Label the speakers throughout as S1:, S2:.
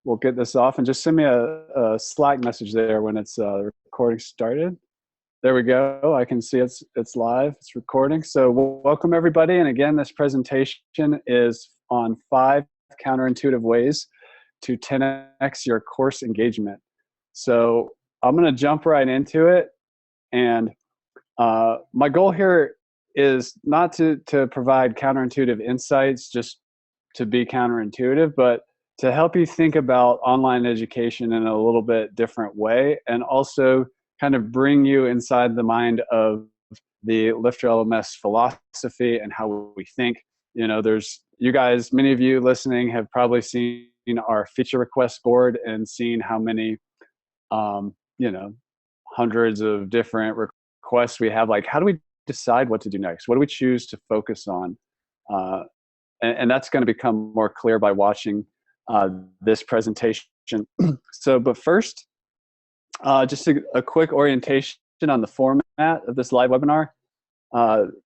S1: we'll get this off, and just send me a Slack message there when it's recording started. There we go. I can see it's live. It's recording. So welcome everybody. And again, this presentation is on 5 counterintuitive ways to 10x your course engagement. So I'm going to jump right into it. And my goal here is not to provide counterintuitive insights, just to be counterintuitive, but to help you think about online education in a little bit different way, and also kind of bring you inside the mind of the LifterLMS philosophy and how we think. You know, you guys, many of you listening have probably seen our feature request board and seen how many, hundreds of different requests we have. Like, how do we decide what to do next? What do we choose to focus on? And that's going to become more clear by watching this presentation. So, but first, just a quick orientation on the format of this live webinar.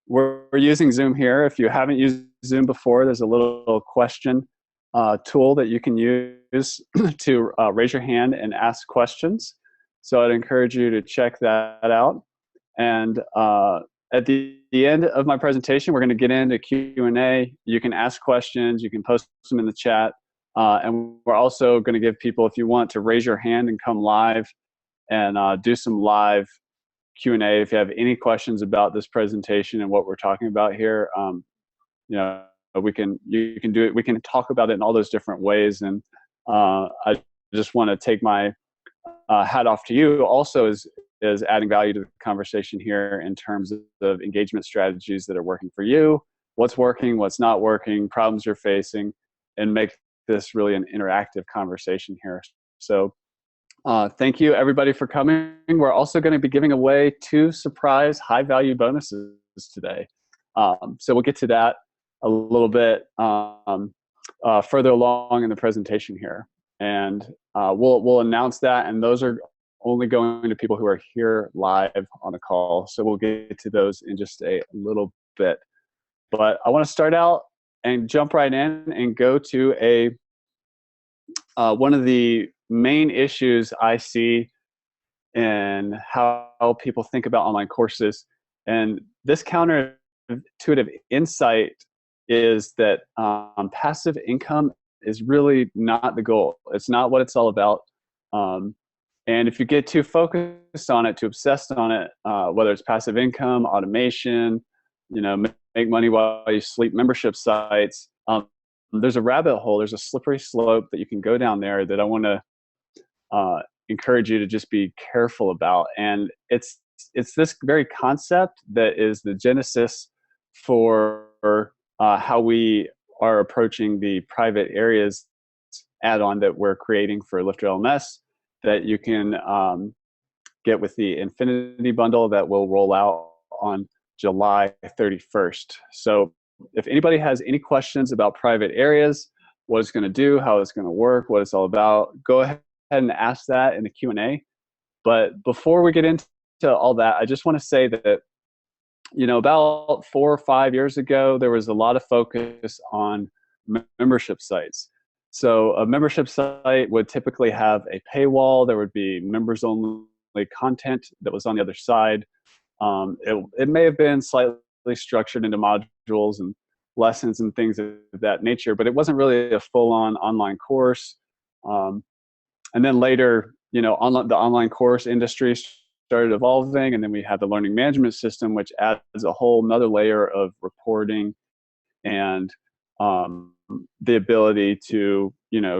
S1: We're using Zoom here. If you haven't used Zoom before, there's a little question tool that you can use to raise your hand and ask questions. So I'd encourage you to check that out. And at the end of my presentation, we're going to get into Q&A. You can ask questions. You can post them in the chat. And we're also going to give people, if you want, to raise your hand and come live and do some live Q&A. If you have any questions about this presentation and what we're talking about here, you can do it. We can talk about it in all those different ways. And I just want to take my hat off to you also as adding value to the conversation here in terms of engagement strategies that are working for you, what's working, what's not working, problems you're facing, and make this really an interactive conversation here. So thank you everybody for coming. We're also going to be giving away 2 surprise high value bonuses today. So we'll get to that a little bit further along in the presentation here. And we'll announce that, and those are only going to people who are here live on the call. So we'll get to those in just a little bit. But I want to start out and jump right in and go to one of the main issues I see in how people think about online courses. And this counterintuitive insight is that passive income is really not the goal. It's not what it's all about. And if you get too focused on it, too obsessed on it, whether it's passive income, automation, make money while you sleep, membership sites, there's a rabbit hole, there's a slippery slope that you can go down there that I want to encourage you to just be careful about. And it's this very concept that is the genesis for how we are approaching the private areas add-on that we're creating for LifterLMS that you can get with the Infinity Bundle that will roll out on July 31st. So if anybody has any questions about private areas, what it's going to do, how it's going to work, what it's all about, go ahead and ask that in the Q&A. But before we get into all that, I just want to say that, about 4 or 5 years ago, there was a lot of focus on membership sites. So a membership site would typically have a paywall. There would be members-only content that was on the other side. It may have been slightly structured into modules and lessons and things of that nature, but it wasn't really a full-on online course. And then later, the online course industry started evolving, and then we had the learning management system, which adds a whole nother layer of reporting and the ability to,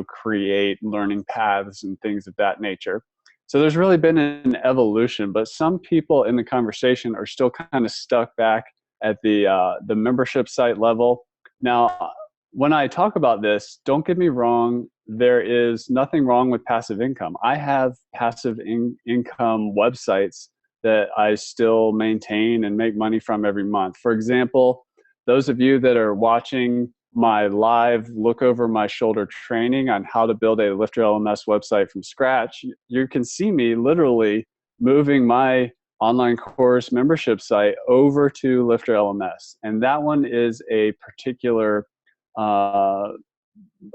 S1: create learning paths and things of that nature. So there's really been an evolution, but some people in the conversation are still kind of stuck back at the membership site level. Now, when I talk about this, don't get me wrong, there is nothing wrong with passive income. I have passive income websites that I still maintain and make money from every month. For example, those of you that are watching my live look over my shoulder training on how to build a LifterLMS website from scratch, you can see me literally moving my online course membership site over to LifterLMS. And that one is a particular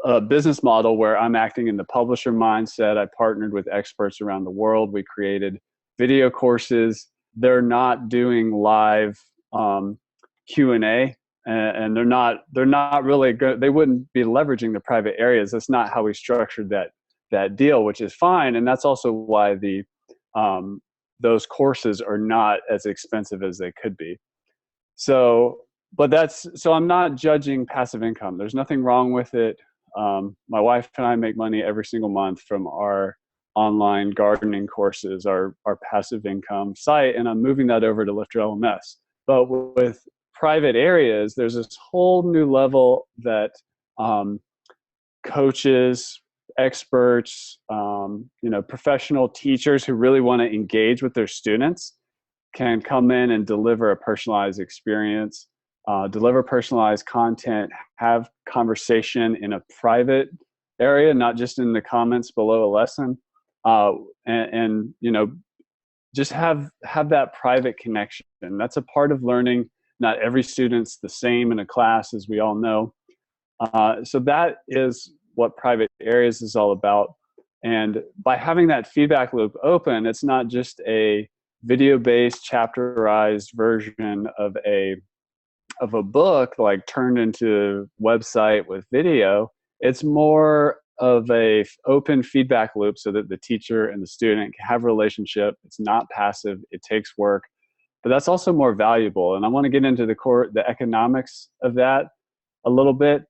S1: a business model where I'm acting in the publisher mindset. I partnered with experts around the world. We created video courses. They're not doing live Q&A, and they're not really good. They wouldn't be leveraging the private areas. That's not how we structured that deal, which is fine. And that's also why those courses are not as expensive as they could be. So I'm not judging passive income. There's nothing wrong with it. My wife and I make money every single month from our online gardening courses, our passive income site, and I'm moving that over to LifterLMS. But with private areas, there's this whole new level that coaches, experts, professional teachers who really want to engage with their students can come in and deliver a personalized experience, deliver personalized content, have conversation in a private area, not just in the comments below a lesson, and just have that private connection. That's a part of learning. Not every student's the same in a class, as we all know. So that is what private areas is all about. And by having that feedback loop open, it's not just a video-based chapterized version of a book like turned into website with video. It's more of a open feedback loop so that the teacher and the student can have a relationship. It's not passive. It takes work, but that's also more valuable. And I want to get into the economics of that a little bit.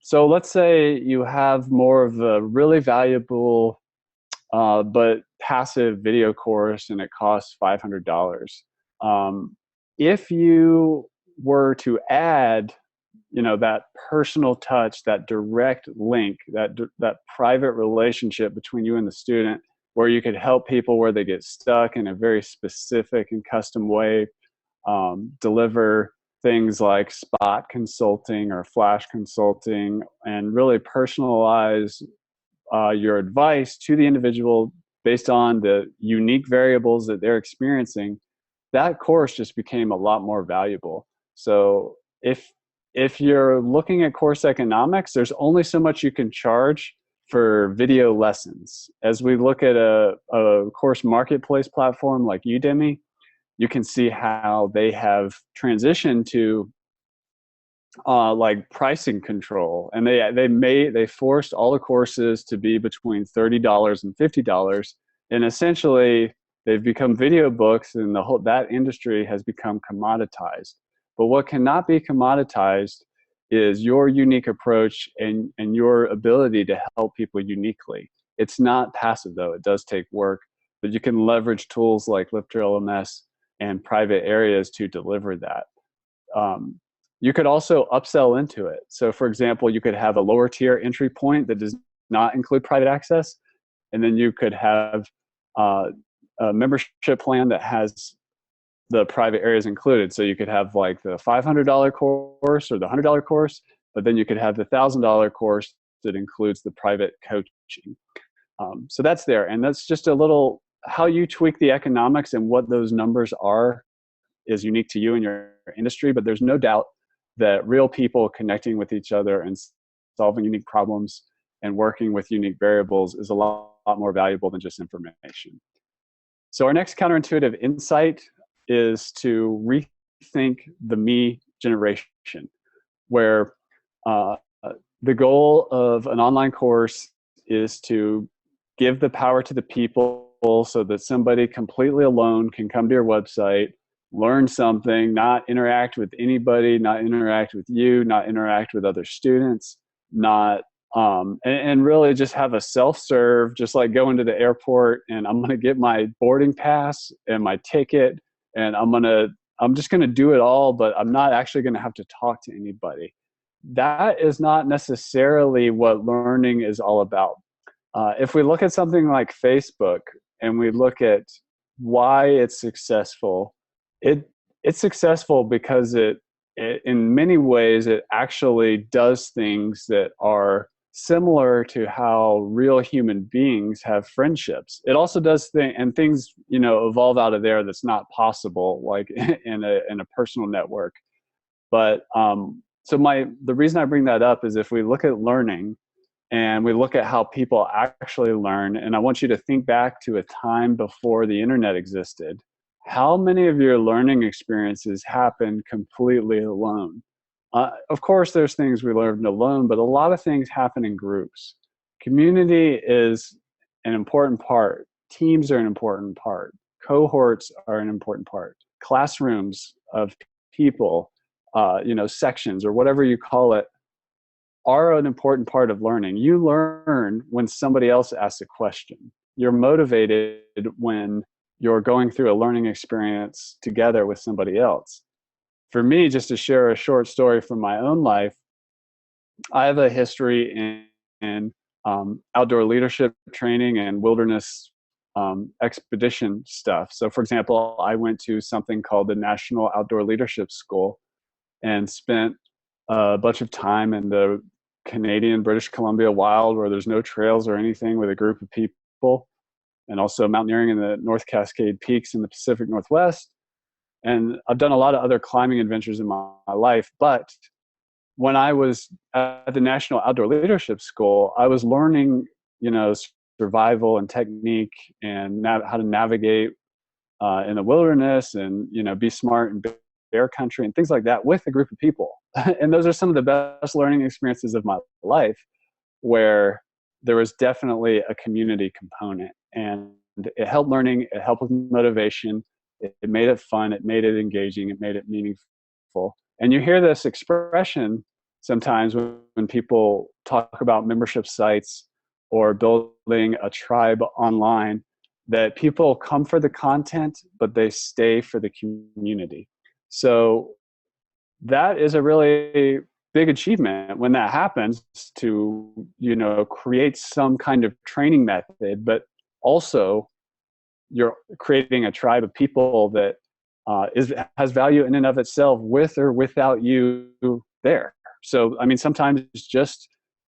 S1: So let's say you have more of a really valuable but passive video course and it costs $500. If you were to add, that personal touch, that direct link, that private relationship between you and the student, where you could help people where they get stuck in a very specific and custom way, deliver things like spot consulting or flash consulting, and really personalize your advice to the individual based on the unique variables that they're experiencing, that course just became a lot more valuable. So if you're looking at course economics, there's only so much you can charge for video lessons. As we look at a course marketplace platform like Udemy, you can see how they have transitioned to like pricing control, and they forced all the courses to be between $30 and $50, and essentially they've become video books, and that industry has become commoditized. But what cannot be commoditized is your unique approach and your ability to help people uniquely. It's not passive though. It does take work, but you can leverage tools like LifterLMS and private areas to deliver that. You could also upsell into it. So for example, you could have a lower tier entry point that does not include private access. And then you could have a membership plan that has the private areas included. So you could have like the $500 course or the $100 course, but then you could have the $1,000 course that includes the private coaching. So that's there. And that's just a little, how you tweak the economics and what those numbers are is unique to you and your industry, but there's no doubt that real people connecting with each other and solving unique problems and working with unique variables is a lot more valuable than just information. So our next counterintuitive insight is to rethink the me generation, where the goal of an online course is to give the power to the people so that somebody completely alone can come to your website, learn something, not interact with anybody, not interact with you, not interact with other students, and really just have a self-serve, just like going to the airport and I'm going to get my boarding pass and my ticket and I'm just going to do it all, but I'm not actually going to have to talk to anybody. That is not necessarily what learning is all about. If we look at something like Facebook and we look at why it's successful, it's successful because it in many ways it actually does things that are similar to how real human beings have friendships. It also does things evolve out of there that's not possible, like in a personal network. But So the reason I bring that up is if we look at learning and we look at how people actually learn, and I want you to think back to a time before the internet existed. How many of your learning experiences happened completely alone? Of course, there's things we learned alone, but a lot of things happen in groups. Community is an important part. Teams are an important part. Cohorts are an important part. Classrooms of people, sections or whatever you call it, are an important part of learning. You learn when somebody else asks a question. You're motivated when you're going through a learning experience together with somebody else. For me, just to share a short story from my own life, I have a history in outdoor leadership training and wilderness expedition stuff. So, for example, I went to something called the National Outdoor Leadership School and spent a bunch of time in the Canadian British Columbia wild where there's no trails or anything with a group of people, and also mountaineering in the North Cascade Peaks in the Pacific Northwest. And I've done a lot of other climbing adventures in my life, but when I was at the National Outdoor Leadership School, I was learning, survival and technique and how to navigate in the wilderness and, be smart in bear country and things like that with a group of people. And those are some of the best learning experiences of my life, where there was definitely a community component, and it helped learning, it helped with motivation, it made it fun, it made it engaging, it made it meaningful. And you hear this expression sometimes when people talk about membership sites or building a tribe online, that people come for the content, but they stay for the community. So that is a really big achievement when that happens, to, create some kind of training method, but also you're creating a tribe of people that has value in and of itself, with or without you there. So, I mean, sometimes it's just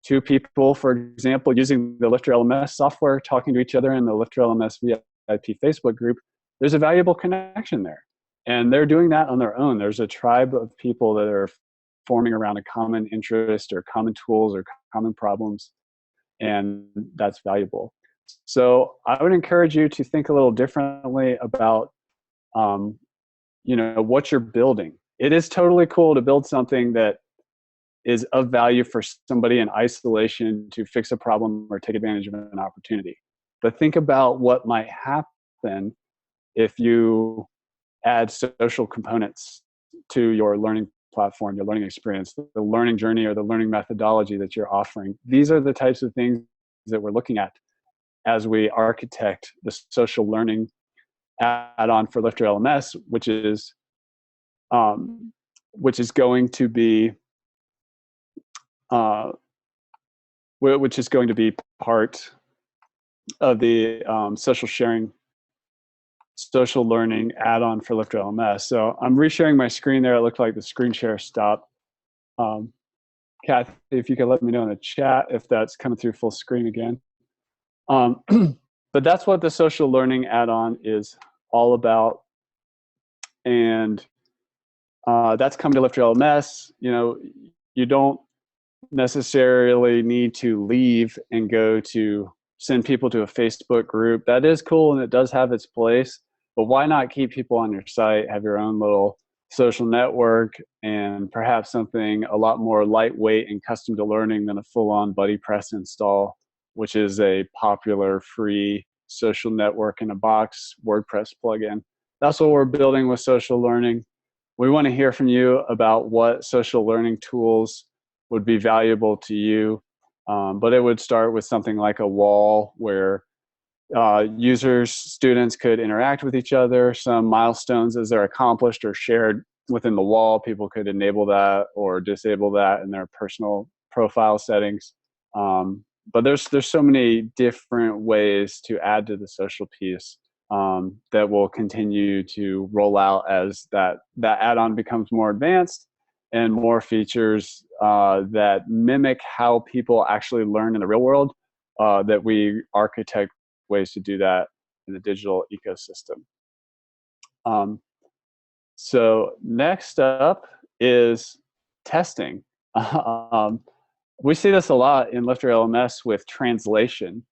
S1: two people, for example, using the LifterLMS software, talking to each other in the LifterLMS VIP Facebook group. There's a valuable connection there. And they're doing that on their own. There's a tribe of people that are forming around a common interest or common tools or common problems. And that's valuable. So I would encourage you to think a little differently about, what you're building. It is totally cool to build something that is of value for somebody in isolation to fix a problem or take advantage of an opportunity. But think about what might happen if you add social components to your learning platform, your learning experience, the learning journey or the learning methodology that you're offering. These are the types of things that we're looking at as we architect the social learning add-on for LifterLMS, which is going to be part of the social learning add-on for LifterLMS. So I'm resharing my screen there. It looked like the screen share stopped. Kathy, if you could let me know in the chat if that's coming through full screen again. But that's what the social learning add-on is all about. And that's come to LifterLMS. You don't necessarily need to leave and go to send people to a Facebook group. That is cool and it does have its place, but why not keep people on your site, have your own little social network, and perhaps something a lot more lightweight and custom to learning than a full-on BuddyPress install, which is a popular free social network in a box WordPress plugin. That's what we're building with social learning. We want to hear from you about what social learning tools would be valuable to you. But it would start with something like a wall where users, students could interact with each other. Some milestones as they're accomplished or shared within the wall. People could enable that or disable that in their personal profile settings. But there's so many different ways to add to the social piece that will continue to roll out as that add-on becomes more advanced and more features that mimic how people actually learn in the real world, that we architect ways to do that in the digital ecosystem. So next up is testing. um, we see this a lot in LifterLMS with translation.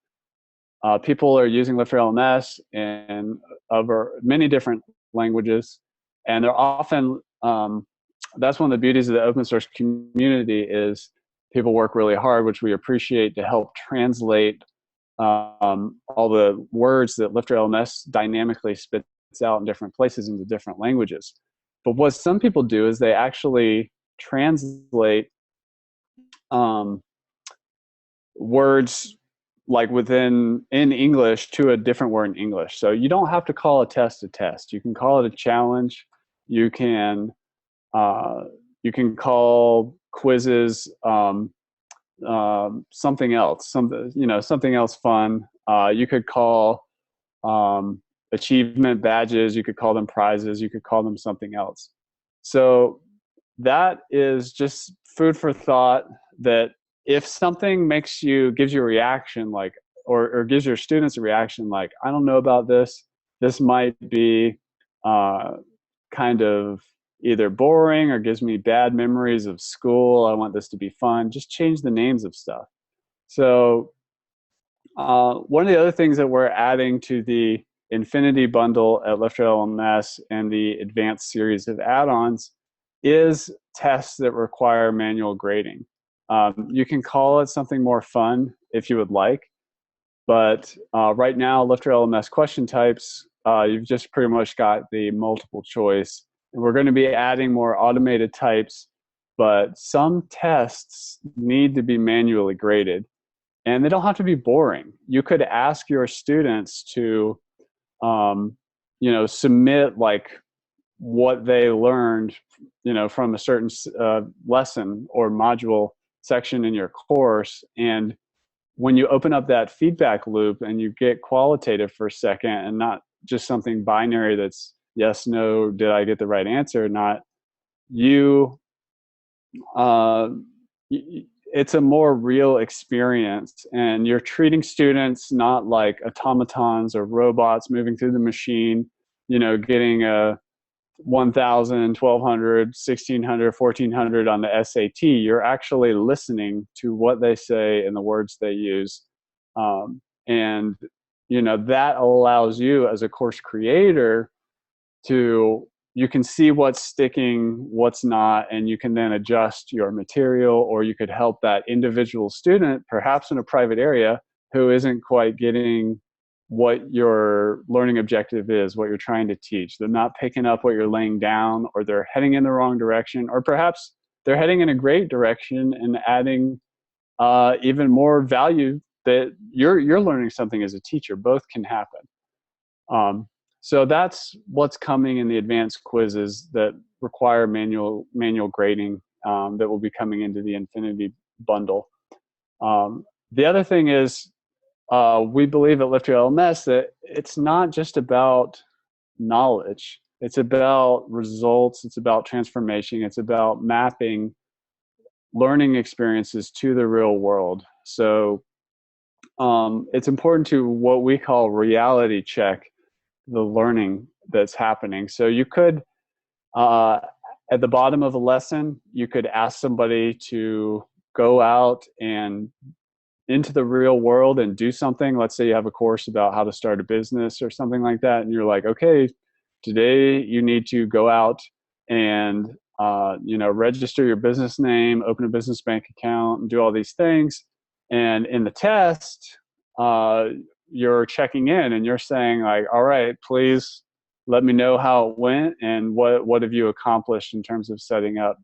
S1: People are using LifterLMS in over many different languages, and they're often, that's one of the beauties of the open source community is people work really hard, which we appreciate, to help translate all the words that LifterLMS dynamically spits out in different places into different languages. But what some people do is they actually translate words like in English to a different word in English. So you don't have to call a test a test. You can call it a challenge. You can call quizzes something else, something else fun. You could call achievement badges. You could call them prizes. You could call them something else. So that is just food for thought, that if something gives you a reaction, like, or gives your students a reaction like, I don't know about this, this might be kind of either boring or gives me bad memories of school, I want this to be fun, just change the names of stuff. So one of the other things that we're adding to the Infinity bundle at LifterLMS and the advanced series of add-ons is tests that require manual grading. You can call it something more fun if you would like, but right now, LifterLMS question types, you've just pretty much got the multiple choice. And we're going to be adding more automated types, but some tests need to be manually graded, and they don't have to be boring. You could ask your students to, submit like what they learned, from a certain lesson or module section in your course. And when you open up that feedback loop and you get qualitative for a second and not just something binary that's yes, no, did I get the right answer or not, it's a more real experience, and you're treating students not like automatons or robots moving through the machine, getting a 1,000, 1,200, 1,600, 1,400 on the SAT. You're actually listening to what they say and the words they use. And, that allows you as a course creator you can see what's sticking, what's not, and you can then adjust your material, or you could help that individual student, perhaps in a private area, who isn't quite getting what your learning objective is, what you're trying to teach. They're not picking up what you're laying down, or they're heading in the wrong direction, or perhaps they're heading in a great direction and adding even more value, that you're learning something as a teacher. Both can happen. So that's what's coming in the advanced quizzes that require manual grading, that will be coming into the Infinity bundle. The other thing is, we believe at LifterLMS that it's not just about knowledge. It's about results. It's about transformation. It's about mapping learning experiences to the real world. So it's important to what we call reality check the learning that's happening. So you could, at the bottom of a lesson, you could ask somebody to go out and into the real world and do something. Let's say you have a course about how to start a business or something like that, and you're like, okay, today you need to go out and register your business name, open a business bank account, and do all these things. And in the test, you're checking in and you're saying like, all right, please let me know how it went and what have you accomplished in terms of setting up.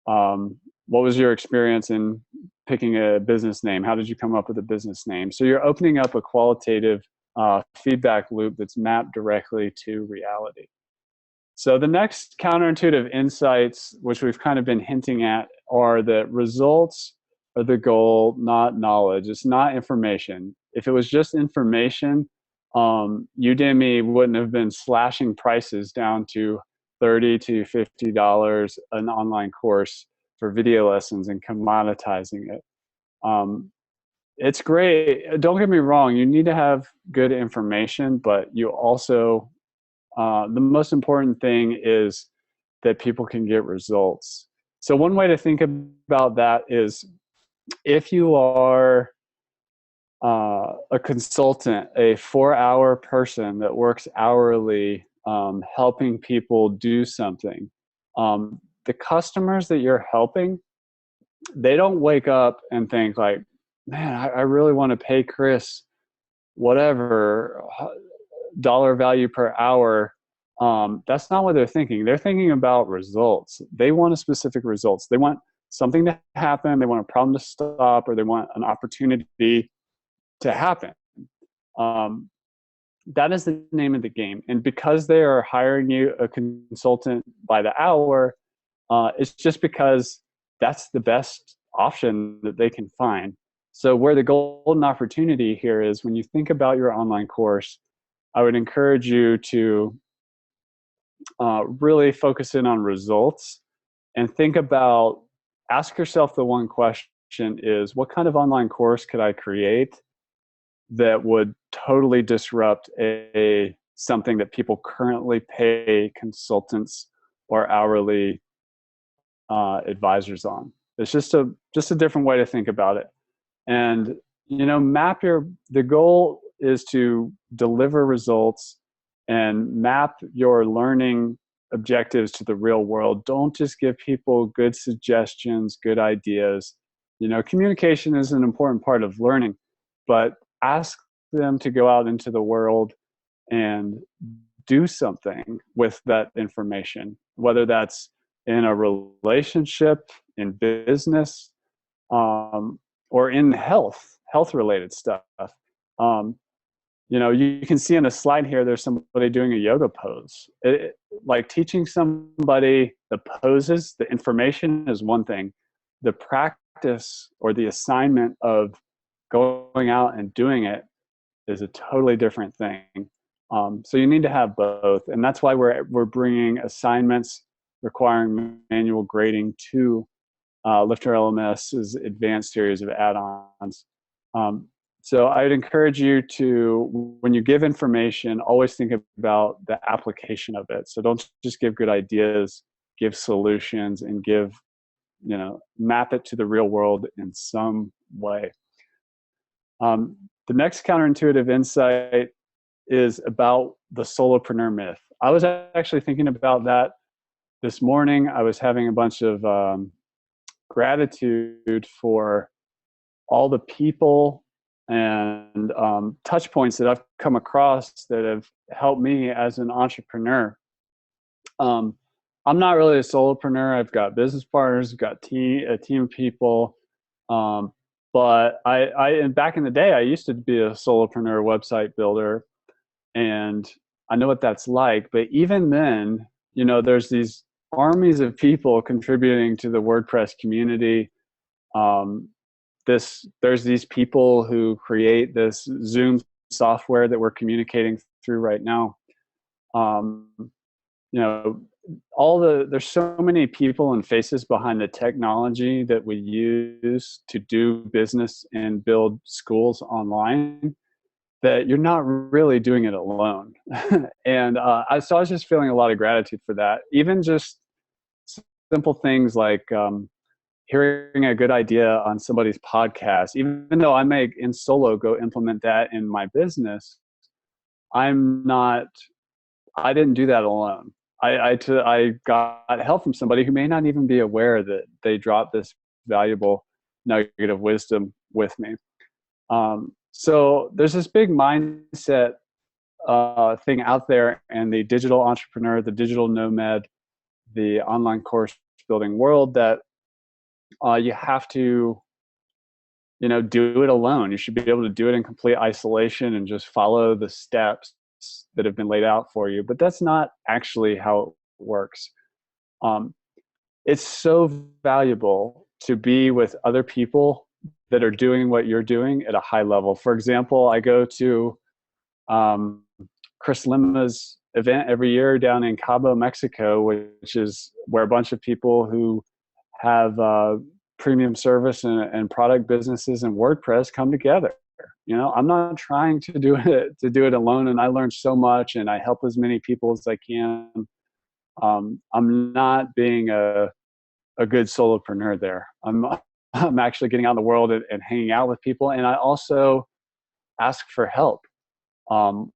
S1: What was your experience in picking a business name? How did you come up with a business name? So you're opening up a qualitative feedback loop that's mapped directly to reality. So the next counterintuitive insights, which we've kind of been hinting at, are that results are the goal, not knowledge. It's not information. If it was just information, Udemy wouldn't have been slashing prices down to $30 to $50 an online course for video lessons and commoditizing it. It's great. Don't get me wrong. You need to have good information, but you also, the most important thing is that people can get results. So one way to think about that is, if you are a consultant, a 4-hour person that works hourly, helping people do something, the customers that you're helping, they don't wake up and think like, man, I really want to pay Chris whatever dollar value per hour. That's not what they're thinking. They're thinking about results. They want a specific results. They want something to happen. They want a problem to stop, or they want an opportunity to happen. That is the name of the game. And because they are hiring you, a consultant, by the hour, it's just because that's the best option that they can find. So where the golden opportunity here is, when you think about your online course, I would encourage you to really focus in on results and think about, ask yourself the one question is, what kind of online course could I create that would totally disrupt something that people currently pay consultants or hourly advisors on? It's just a different way to think about it. And the goal is to deliver results and map your learning objectives to the real world. Don't just give people good suggestions, good ideas. Communication is an important part of learning, but ask them to go out into the world and do something with that information, whether that's in a relationship, in business, or in health-related stuff. You can see in a slide here, there's somebody doing a yoga pose. Like, teaching somebody the poses, the information is one thing. The practice or the assignment of going out and doing it is a totally different thing. So you need to have both. And that's why we're bringing assignments requiring manual grading to LifterLMS's advanced series of add-ons. So I'd encourage you to, when you give information, always think about the application of it. So don't just give good ideas, give solutions, and map it to the real world in some way. The next counterintuitive insight is about the solopreneur myth. I was actually thinking about that this morning. I was having a bunch of gratitude for all the people and touch points that I've come across that have helped me as an entrepreneur. I'm not really a solopreneur. I've got business partners, I've got a team of people. But I back in the day, I used to be a solopreneur website builder, and I know what that's like. But even then, there's these armies of people contributing to the WordPress community. There's these people who create this Zoom software that we're communicating through right now. There's so many people and faces behind the technology that we use to do business and build schools online, that you're not really doing it alone. And so I was just feeling a lot of gratitude for that. Even just simple things like hearing a good idea on somebody's podcast, even though I may in solo go implement that in my business, I didn't do that alone. I got help from somebody who may not even be aware that they dropped this valuable nugget of wisdom with me. So there's this big mindset thing out there, and the digital entrepreneur, the digital nomad, the online course building world, that you have to do it alone. You should be able to do it in complete isolation and just follow the steps that have been laid out for you. But that's not actually how it works. It's so valuable to be with other people that are doing what you're doing at a high level. For example, I go to Chris Lima's event every year down in Cabo, Mexico, which is where a bunch of people who have premium service and product businesses and WordPress come together. I'm not trying to do it alone, and I learn so much, and I help as many people as I can. I'm not being a a good solopreneur there. I'm actually getting out in the world and hanging out with people, and I also ask for help. Um,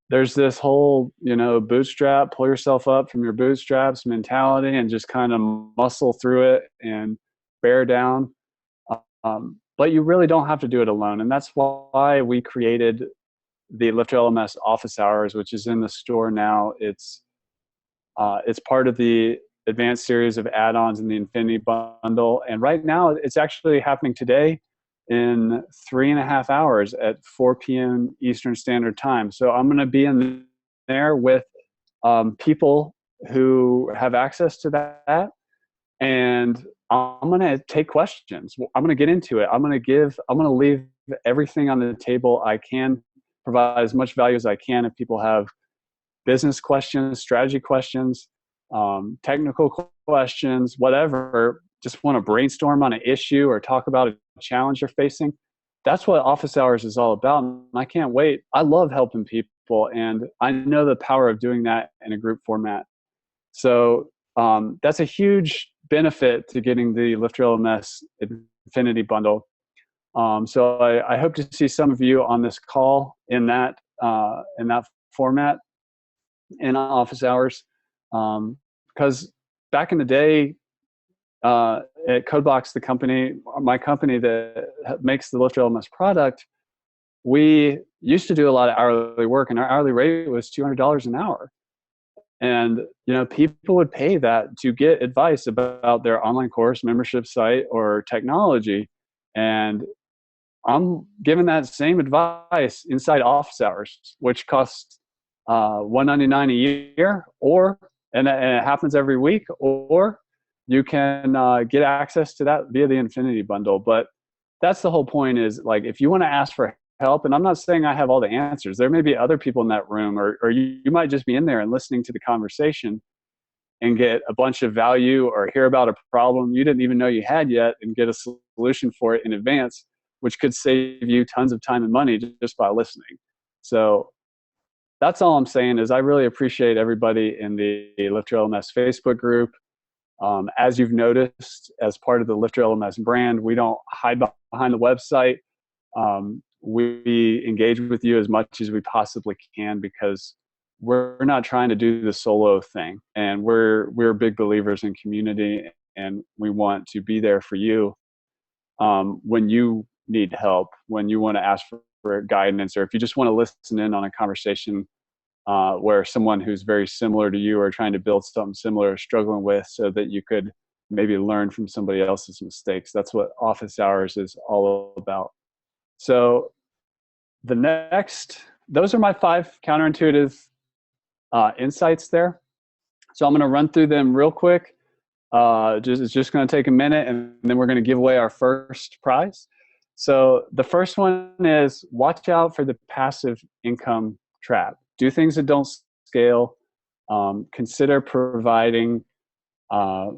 S1: there's this whole, bootstrap, pull yourself up from your bootstraps mentality and just kind of muscle through it and bear down. But you really don't have to do it alone. And that's why we created the LifterLMS office hours, which is in the store now. It's part of the advanced series of add-ons in the Infinity Bundle. And right now it's actually happening today in 3.5 hours at 4 p.m. Eastern Standard Time. So I'm going to be in there with people who have access to that, and I'm going to take questions. I'm going to get into it. I'm going to leave everything on the table. I can provide as much value as I can if people have business questions, strategy questions, technical questions, whatever, just want to brainstorm on an issue or talk about a challenge you're facing. That's what office hours is all about. And I can't wait. I love helping people, and I know the power of doing that in a group format. So that's a huge benefit to getting the LifterLMS Infinity Bundle. So I hope to see some of you on this call in that format in office hours. Because back in the day, at Codebox, my company that makes the LifterLMS product, we used to do a lot of hourly work, and our hourly rate was $200 an hour. And people would pay that to get advice about their online course, membership site, or technology. And I'm giving that same advice inside office hours, which costs $199 a year, and it happens every week, or you can get access to that via the Infinity Bundle. But that's the whole point, is like, if you want to ask for help, and I'm not saying I have all the answers, there may be other people in that room, or you might just be in there and listening to the conversation and get a bunch of value, or hear about a problem you didn't even know you had yet and get a solution for it in advance, which could save you tons of time and money just by listening. So that's all I'm saying, is I really appreciate everybody in the LifterLMS Facebook group. As you've noticed, as part of the LifterLMS brand, we don't hide behind the website. We engage with you as much as we possibly can, because we're not trying to do the solo thing. And we're big believers in community, and we want to be there for you when you need help, when you want to ask for guidance, or if you just want to listen in on a conversation where someone who's very similar to you or trying to build something similar is struggling with, so that you could maybe learn from somebody else's mistakes. That's what office hours is all about. So those are my 5 counterintuitive insights there. So I'm going to run through them real quick. It's just going to take a minute, and then we're going to give away our first prize. So the first one is, watch out for the passive income trap. Do things that don't scale. Consider providing a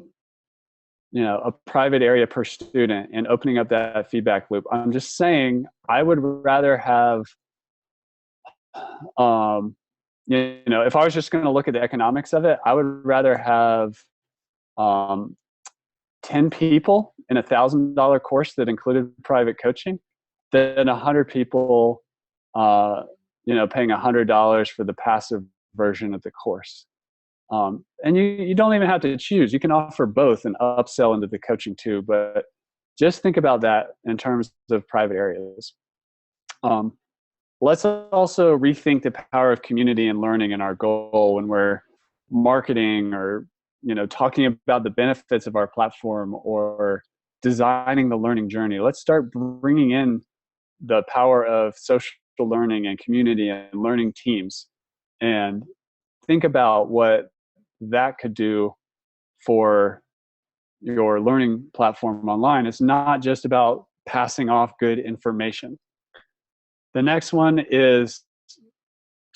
S1: private area per student and opening up that feedback loop. I'm just saying, I would rather have, if I was just going to look at the economics of it, I would rather have 10 people in $1,000 course that included private coaching than 100 people, paying $100 for the passive version of the course. And you don't even have to choose. You can offer both and upsell into the coaching too, but just think about that in terms of private areas. Let's also rethink the power of community and learning in our goal when we're marketing, or talking about the benefits of our platform, or designing the learning journey. Let's start bringing in the power of social learning and community and learning teams, and think about what that could do for your learning platform online. It's not just about passing off good information. The next one is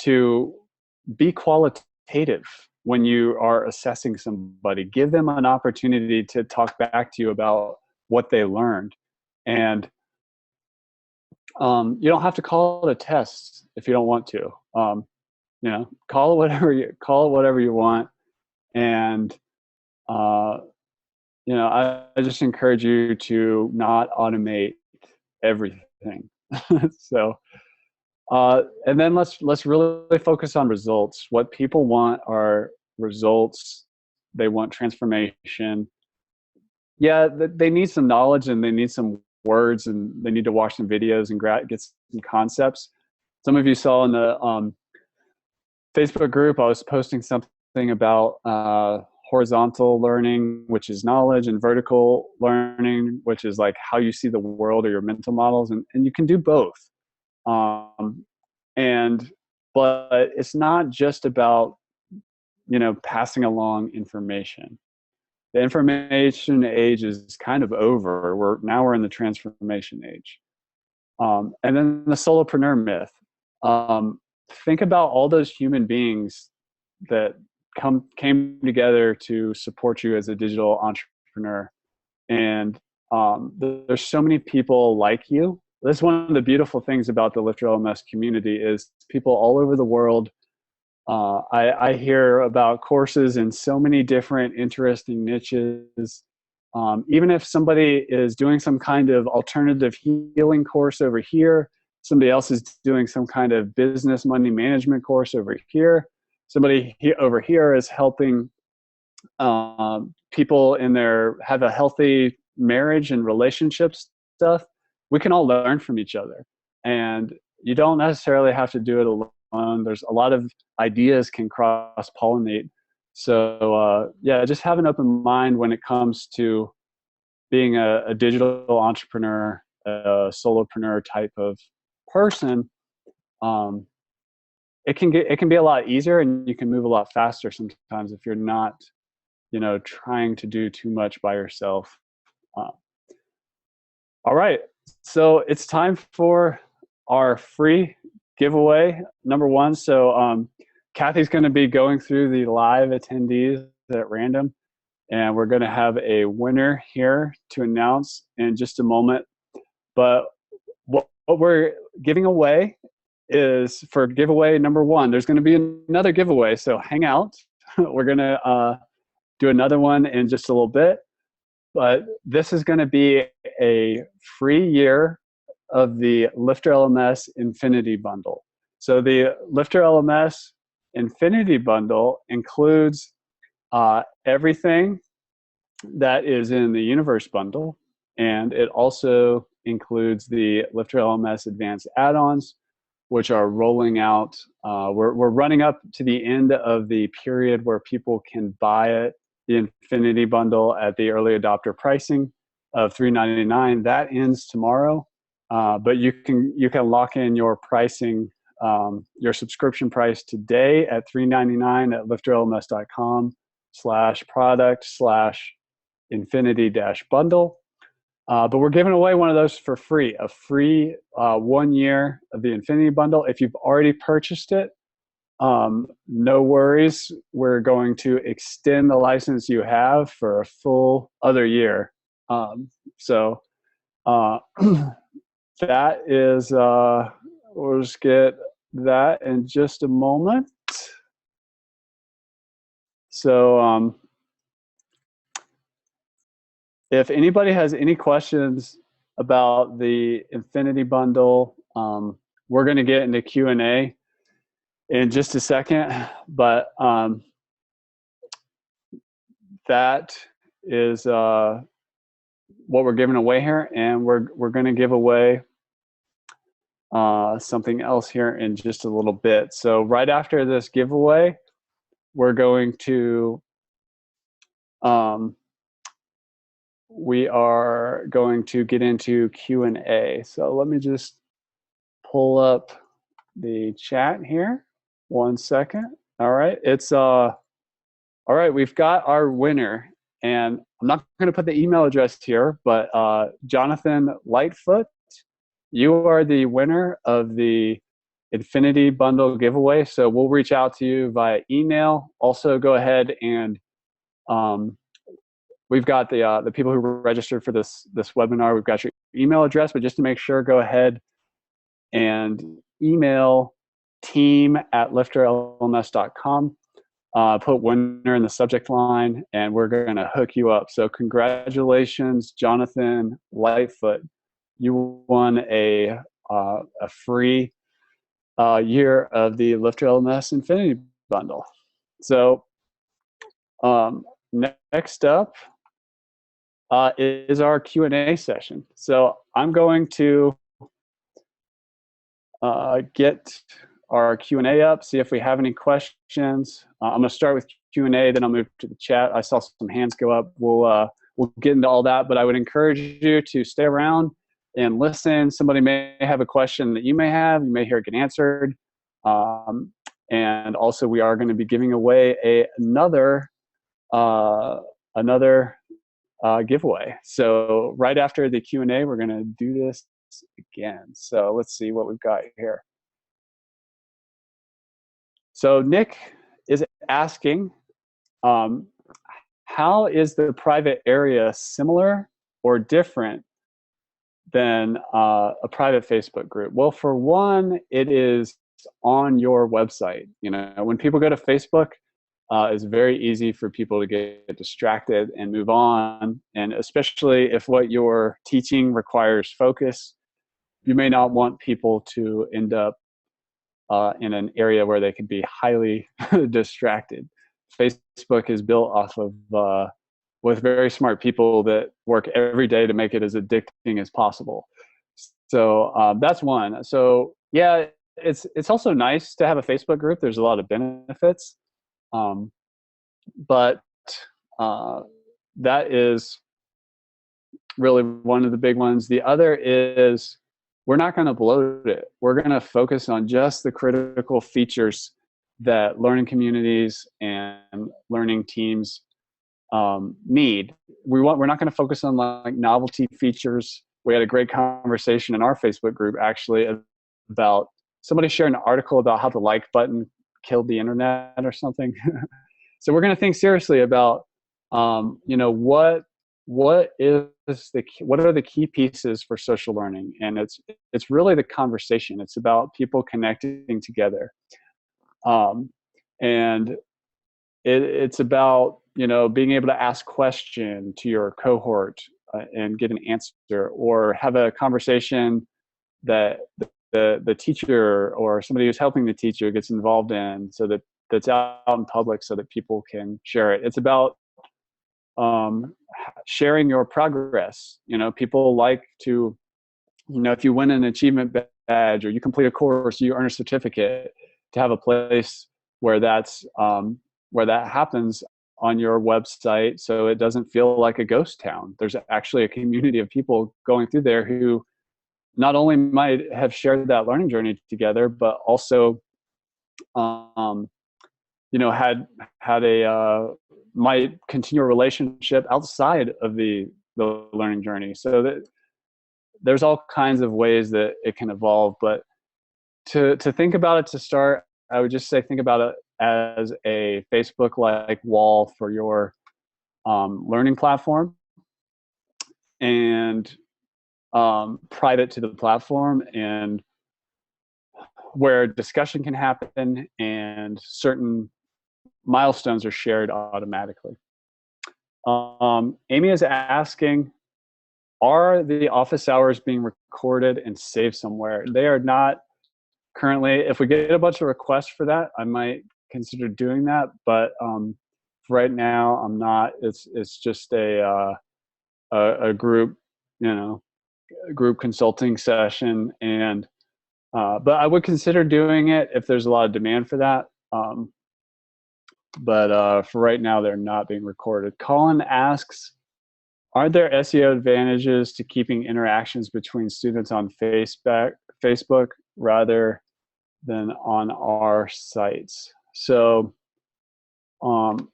S1: to be qualitative when you are assessing somebody. Give them an opportunity to talk back to you about what they learned. And you don't have to call it a test if you don't want to. Call it whatever you want. And I just encourage you to not automate everything. So, and then let's really focus on results. What people want are results. They want transformation. Yeah, they need some knowledge and they need some words and they need to watch some videos and get some concepts. Some of you saw in the Facebook group, I was posting something about horizontal learning, which is knowledge, and vertical learning, which is like how you see the world or your mental models. And you can do both. But it's not just about, passing along information. The information age is kind of over. We're in the transformation age. And then the solopreneur myth. Think about all those human beings that came together to support you as a digital entrepreneur. And there's so many people like you. That's one of the beautiful things about the LifterLMS community is people all over the world. I hear about courses in so many different interesting niches. Even if somebody is doing some kind of alternative healing course over here, somebody else is doing some kind of business money management course over here, somebody over here is helping people have a healthy marriage and relationships stuff. We can all learn from each other, and you don't necessarily have to do it alone. There's a lot of ideas can cross-pollinate. So just have an open mind when it comes to being a digital entrepreneur, a solopreneur type of person. It can be a lot easier, and you can move a lot faster sometimes if you're not, trying to do too much by yourself. All right, so it's time for our free giveaway number one. So Kathy's going to be going through the live attendees at random, and we're going to have a winner here to announce in just a moment. But what we're giving away is, for giveaway number one, there's going to be another giveaway, so hang out. We're going to do another one in just a little bit. But this is going to be a free year of the LifterLMS Infinity Bundle. So the LifterLMS Infinity Bundle includes everything that is in the Universe Bundle, and it also includes the LifterLMS Advanced add-ons, which are rolling out. We're running up to the end of the period where people can buy it, the Infinity Bundle, at the early adopter pricing of $3.99. That ends tomorrow, but you can lock in your pricing, your subscription price today at $3.99 at lifterlms.com/product/infinity-bundle. But we're giving away one of those for free, a free 1 year of the Infinity Bundle. If you've already purchased it, no worries. We're going to extend the license you have for a full other year. So that is, we'll just get that in just a moment. So if anybody has any questions about the Infinity Bundle, we're going to get into Q&A in just a second, but that is what we're giving away here, and we're going to give away something else here in just a little bit. So right after this giveaway, we're going to we are going to get into Q&A. So let me just pull up the chat here. 1 second. All right, it's all right. We've got our winner, and I'm not going to put the email address here, but Jonathan Lightfoot, you are the winner of the Infinity Bundle giveaway. So we'll reach out to you via email. Also, go ahead and we've got the people who registered for this webinar. We've got your email address, but just to make sure, go ahead and email team@lifterlms.com. put winner in the subject line, and we're going to hook you up. So congratulations, Jonathan Lightfoot. You won a free year of the LifterLMS Infinity Bundle. So next up is our Q&A session. So I'm going to get our Q&A up, see if we have any questions. I'm going to start with Q&A, then I'll move to the chat. I saw some hands go up. We'll get into all that, but I would encourage you to stay around and listen. Somebody may have a question that you may have. You may hear it get answered. And also, we are going to be giving away another giveaway. So right after the Q&A, we're going to do this again. So let's see what we've got here. So Nick is asking, how is the private area similar or different than a private Facebook group? Well, for one, it is on your website. You know, when people go to Facebook, it's very easy for people to get distracted and move on. And especially if what you're teaching requires focus, you may not want people to end up in an area where they could be highly distracted. Facebook is built off of with very smart people that work every day to make it as addicting as possible. So that's one. So yeah, it's also nice to have a Facebook group. There's a lot of benefits, but that is really one of the big ones. The other is, we're not going to bloat it. We're going to focus on just the critical features that learning communities and learning teams need. We're not going to focus on like novelty features. We had a great conversation in our Facebook group actually about somebody sharing an article about how the like button killed the internet or something. So we're going to think seriously about, you know, what are the key pieces for social learning? And it's really the conversation. It's about people connecting together, and it's about, you know, being able to ask question to your cohort and get an answer, or have a conversation that the teacher or somebody who's helping the teacher gets involved in, so that that's out in public so that people can share it. It's about sharing your progress. You know, people like to, you know, if you win an achievement badge or you complete a course, you earn a certificate, to have a place where that's where that happens on your website, so it doesn't feel like a ghost town. There's actually a community of people going through there who not only might have shared that learning journey together, but also you know, had a might continue a relationship outside of the learning journey. So that there's all kinds of ways that it can evolve. But to think about it, to start, I would just say think about it as a Facebook-like wall for your learning platform, and private to the platform, and where discussion can happen and certain milestones are shared automatically. Amy is asking, are the office hours being recorded and saved somewhere? They are not currently. If we get a bunch of requests for that, I might consider doing that, but right now I'm not. It's just a group, you know, group consulting session, and but I would consider doing it if there's a lot of demand for that. But for right now, they're not being recorded. Colin asks, are there SEO advantages to keeping interactions between students on Facebook rather than on our sites? So I'm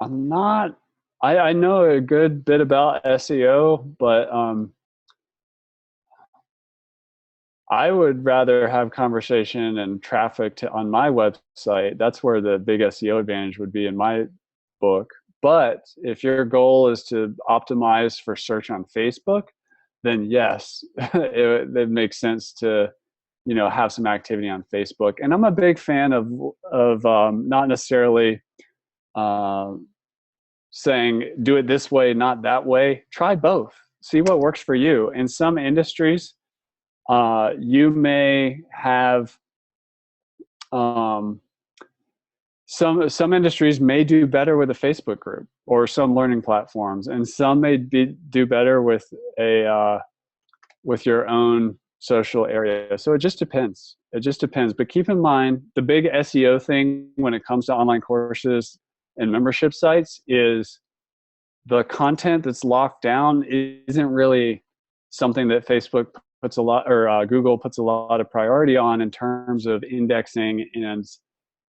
S1: not, I know a good bit about SEO, but I would rather have conversation and traffic on my website. That's where the big SEO advantage would be in my book. But if your goal is to optimize for search on Facebook, then yes, it makes sense to, you know, have some activity on Facebook. And I'm a big fan of not necessarily uh, saying do it this way, not that way. Try both. See what works for you. In some industries, you may have some industries may do better with a Facebook group or some learning platforms, and some may do better with with your own social area. So it just depends. It just depends. But keep in mind, the big SEO thing when it comes to online courses and membership sites is the content that's locked down isn't really something that Facebook puts a lot, or Google puts a lot of priority on in terms of indexing and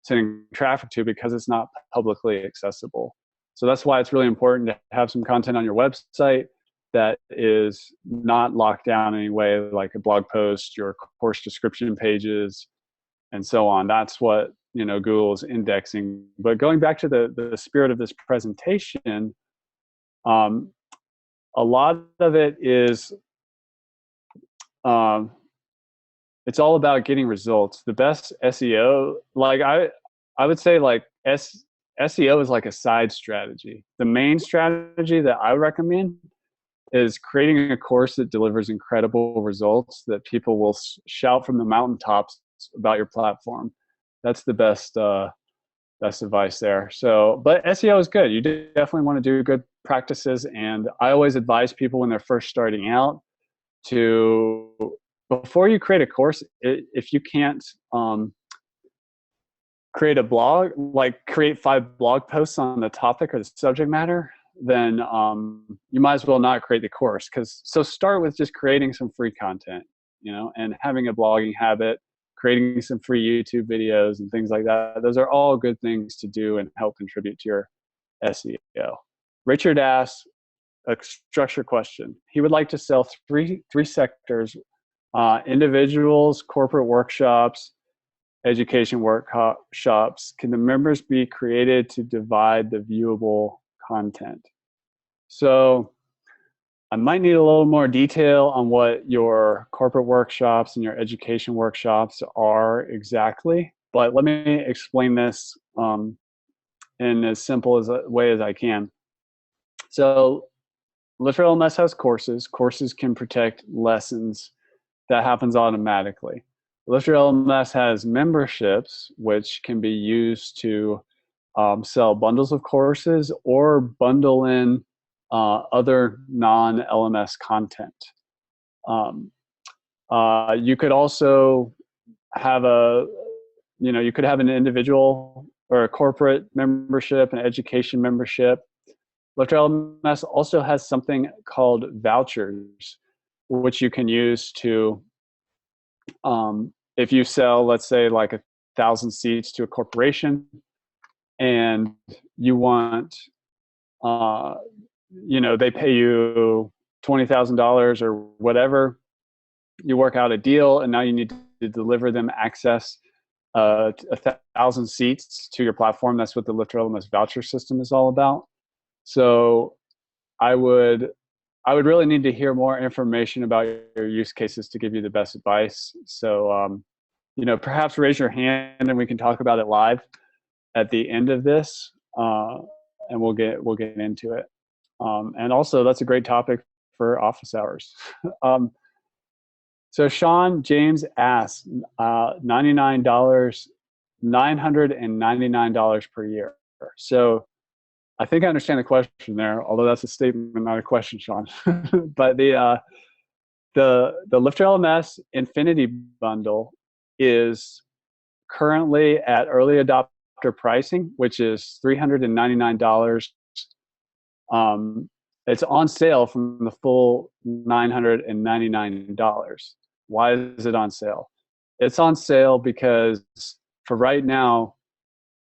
S1: sending traffic to, because it's not publicly accessible. So that's why it's really important to have some content on your website that is not locked down in any way, like a blog post, your course description pages, and so on. That's what, you know, Google's indexing. But going back to the spirit of this presentation, a lot of it is, it's all about getting results. The best SEO, like I would say, like SEO is like a side strategy. The main strategy that I recommend is creating a course that delivers incredible results that people will shout from the mountaintops about your platform. That's the best advice there. So, but SEO is good. You definitely want to do good practices. And I always advise people when they're first starting out to, before you create a course, if you can't create a blog, like create 5 blog posts on the topic or the subject matter, then you might as well not create the course. So start with just creating some free content, you know, and having a blogging habit, creating some free YouTube videos and things like that. Those are all good things to do and help contribute to your SEO. Richard asks a structure question. He would like to sell three sectors: individuals, corporate workshops, education workshops. Can the members be created to divide the viewable content? So I might need a little more detail on what your corporate workshops and your education workshops are exactly, but let me explain this in as simple as a way as I can. So LifterLMS has courses. Courses can protect lessons. That happens automatically. LifterLMS has memberships, which can be used to sell bundles of courses or bundle in other non-LMS content. You could also have you could have an individual or a corporate membership, an education membership. LifterLMS also has something called vouchers, which you can use to, if you sell, let's say, like 1,000 seats to a corporation, and you want, they pay you $20,000 or whatever. You work out a deal, and now you need to deliver them access 1,000 seats to your platform. That's what the LifterLMS voucher system is all about. So I would really need to hear more information about your use cases to give you the best advice. So, perhaps raise your hand and we can talk about it live at the end of this, and we'll get into it. And also, that's a great topic for office hours. So Sean James asks, $999 per year. So I think I understand the question there, although that's a statement, not a question, Sean. But the LifterLMS Infinity Bundle is currently at early adopter pricing, which is $399. It's on sale from the full $999. Why is it on sale? It's on sale because for right now,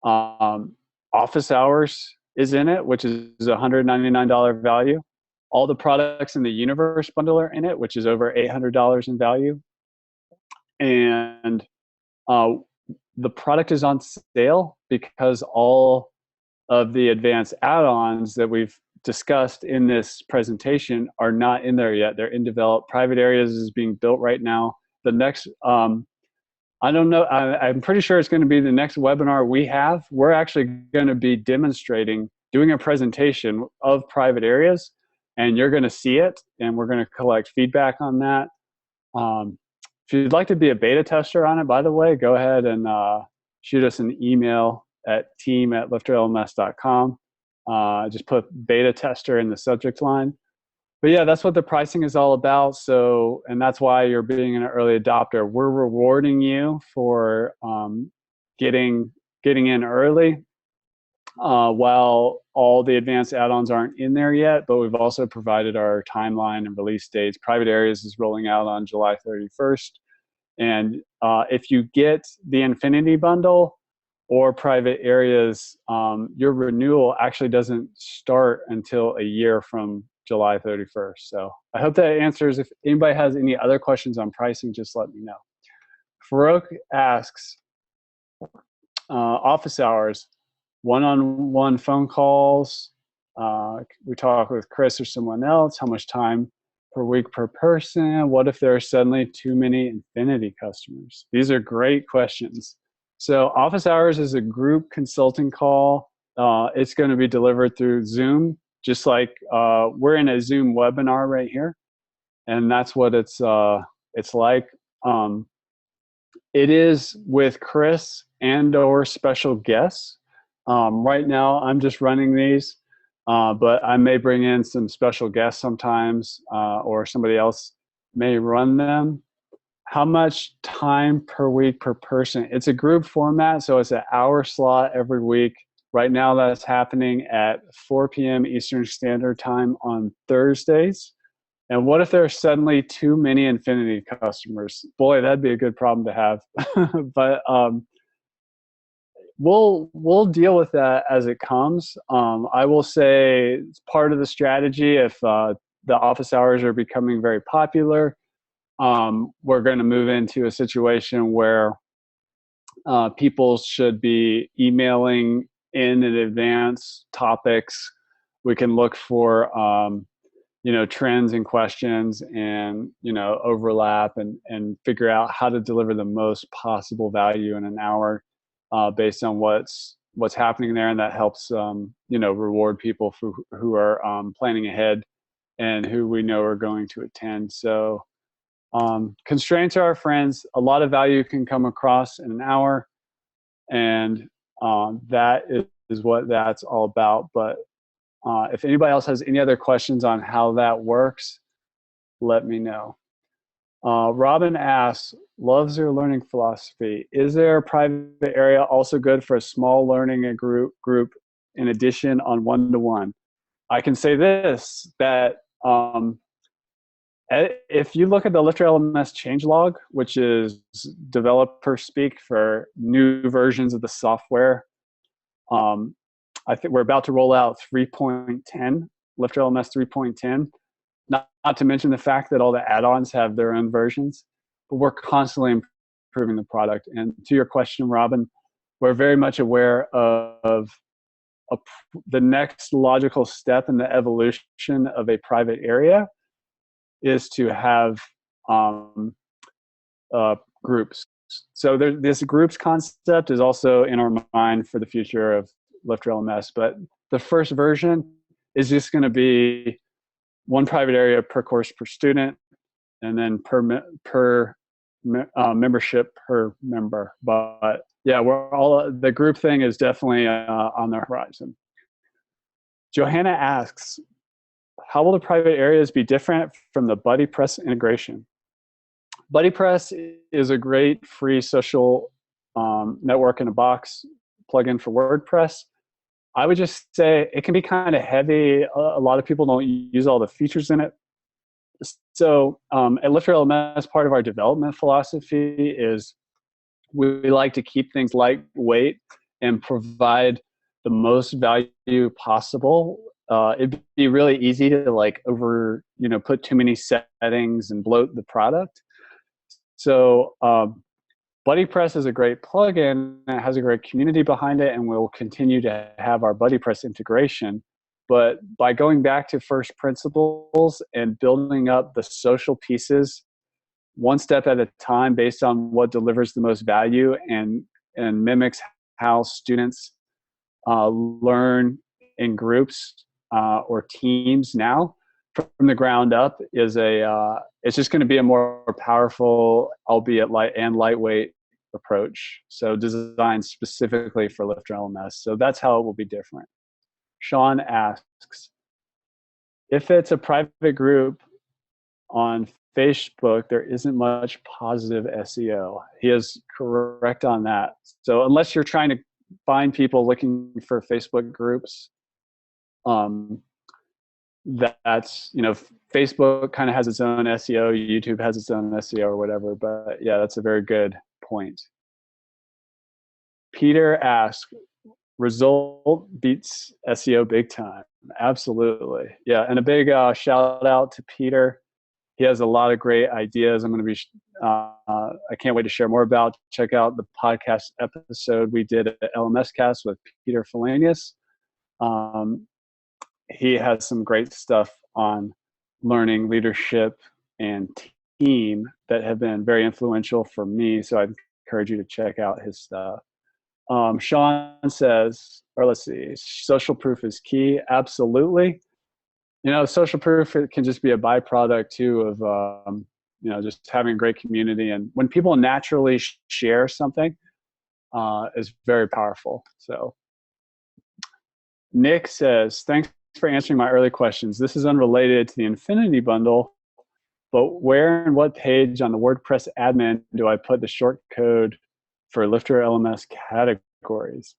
S1: office hours is in it, which is a $199 value. All the products in the Universe bundle are in it, which is over $800 in value. And the product is on sale because all of the advanced add-ons that we've discussed in this presentation are not in there yet. They're in develop. Private areas is being built right now. The next I don't know. I'm pretty sure it's going to be the next webinar we have. We're actually going to be demonstrating, doing a presentation of private areas, and you're going to see it, and we're going to collect feedback on that. If you'd like to be a beta tester on it, by the way, go ahead and shoot us an email at team@lifterlms.com. Just put beta tester in the subject line. But yeah, that's what the pricing is all about. So, and that's why you're being an early adopter. We're rewarding you for getting in early, while all the advanced add-ons aren't in there yet. But we've also provided our timeline and release dates. Private Areas is rolling out on July 31st. And if you get the Infinity Bundle or Private Areas, your renewal actually doesn't start until a year from July 31st. So I hope that answers. If anybody has any other questions on pricing, just let me know. Farouk asks, office hours, one-on-one phone calls. We talk with Chris or someone else. How much time per week per person? What if there are suddenly too many Infinity customers? These are great questions. So office hours is a group consulting call. It's going to be delivered through Zoom, just like we're in a Zoom webinar right here. And that's what it's like. It is with Chris and or special guests. Right now, I'm just running these, but I may bring in some special guests sometimes, or somebody else may run them. How much time per week per person? It's a group format, so it's an hour slot every week. Right now, that's happening at 4 p.m. Eastern Standard Time on Thursdays. And what if there are suddenly too many Infinity customers? Boy, that'd be a good problem to have. But we'll deal with that as it comes. I will say it's part of the strategy. If the office hours are becoming very popular, we're going to move into a situation where people should be emailing in advance topics. We can look for trends and questions and overlap and figure out how to deliver the most possible value in an hour, based on what's happening there, and that helps reward people who are planning ahead and who we know are going to attend. So constraints are our friends. A lot of value can come across in an hour, and that is what that's all about. But if anybody else has any other questions on how that works, let me know. Robin asks, loves your learning philosophy. Is there a private area also good for a small learning group in addition on one-to-one? I can say this, that if you look at the LifterLMS changelog, which is developer speak for new versions of the software, I think we're about to roll out 3.10, LifterLMS 3.10. Not to mention the fact that all the add-ons have their own versions, but we're constantly improving the product. And to your question, Robin, we're very much aware of the next logical step in the evolution of a private area is to have groups. So this groups concept is also in our mind for the future of LifterLMS, but the first version is just going to be one private area per course per student, and then per membership per member. But yeah, the group thing is definitely on the horizon. Johanna asks, how will the private areas be different from the BuddyPress integration? BuddyPress is a great free social network in a box plugin for WordPress. I would just say it can be kind of heavy. A lot of people don't use all the features in it. So at LifterLMS, part of our development philosophy is we like to keep things lightweight and provide the most value possible. It'd be really easy to put too many settings and bloat the product. So BuddyPress is a great plugin. It has a great community behind it, and we'll continue to have our BuddyPress integration. But by going back to first principles and building up the social pieces one step at a time based on what delivers the most value and mimics how students learn in groups or teams now from the ground up is it's just going to be a more powerful, albeit lightweight approach. So designed specifically for LifterLMS. So that's how it will be different. Sean asks, if it's a private group on Facebook, there isn't much positive SEO. He is correct on that. So unless you're trying to find people looking for Facebook groups, that's, Facebook kind of has its own SEO, YouTube has its own SEO or whatever, but yeah, that's a very good point. Peter asks, result beats SEO big time. Absolutely. Yeah, and a big shout out to Peter. He has a lot of great ideas. I'm going to be, I can't wait to share more about. Check out the podcast episode we did at LMS Cast with Peter Felanius. He has some great stuff on learning, leadership, and team that have been very influential for me. So I'd encourage you to check out his stuff. Sean says, or let's see, social proof is key. Absolutely. Social proof, it can just be a byproduct too of, just having a great community. And when people naturally share something, is very powerful. So Nick says, thanks for answering my early questions. This is unrelated to the Infinity Bundle, but where and what page on the WordPress admin do I put the short code for LifterLMS categories?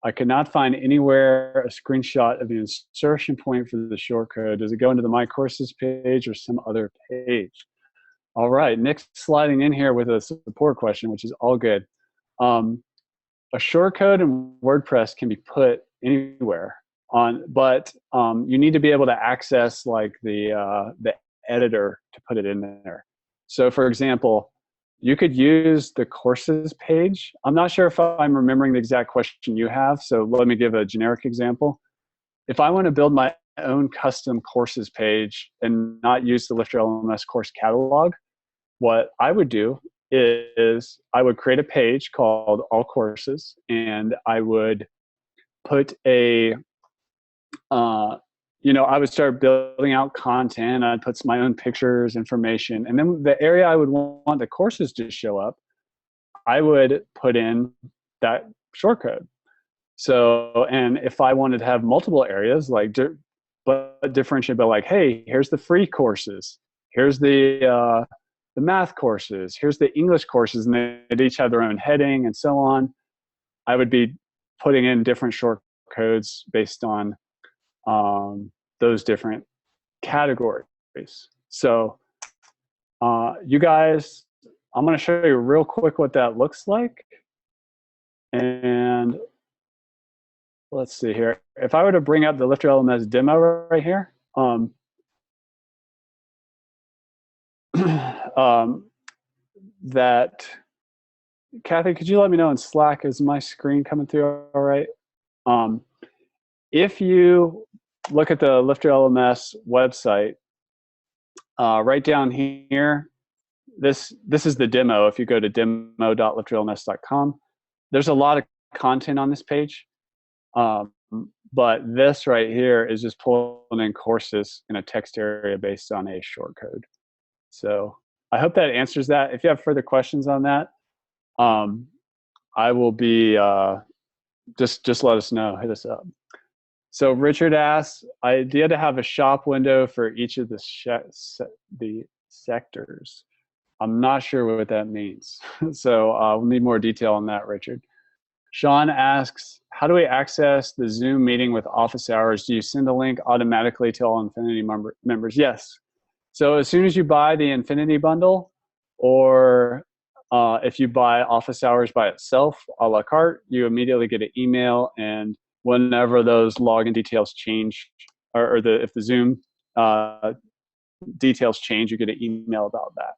S1: I could not find anywhere a screenshot of the insertion point for the shortcode. Does it go into the My Courses page or some other page? All right, Nick's sliding in here with a support question, which is all good. A shortcode in WordPress can be put anywhere but you need to be able to access like the editor to put it in there. So for example, you could use the courses page. I'm not sure if I'm remembering the exact question you have, so let me give a generic example. If I want to build my own custom courses page and not use the LifterLMS course catalog, what I would do is I would create a page called All Courses, and I would put I would start building out content. I'd put my own pictures, information, and then the area I would want the courses to show up, I would put in that shortcode. So, and if I wanted to have multiple areas, but differentiate, but like, hey, here's the free courses, here's the math courses, here's the English courses, and they each have their own heading and so on. I would be putting in different shortcodes based on those different categories. So you guys, I'm going to show you real quick what that looks like. And let's see here. If I were to bring up the LifterLMS demo right here, that, Kathy, could you let me know in Slack, is my screen coming through all right? If you look at the LifterLMS website, right down here, this is the demo. If you go to demo.lifterlms.com, there's a lot of content on this page. But this right here is just pulling in courses in a text area based on a shortcode. So I hope that answers that. If you have further questions on that, I will be, just let us know, hit us up. So Richard asks, idea to have a shop window for each of the sectors. I'm not sure what that means. So we'll need more detail on that, Richard. Sean asks, how do we access the Zoom meeting with office hours? Do you send a link automatically to all Infinity members? Yes. So as soon as you buy the Infinity bundle, or if you buy office hours by itself, a la carte, you immediately get an email, and whenever those login details change, or if the Zoom details change, you get an email about that.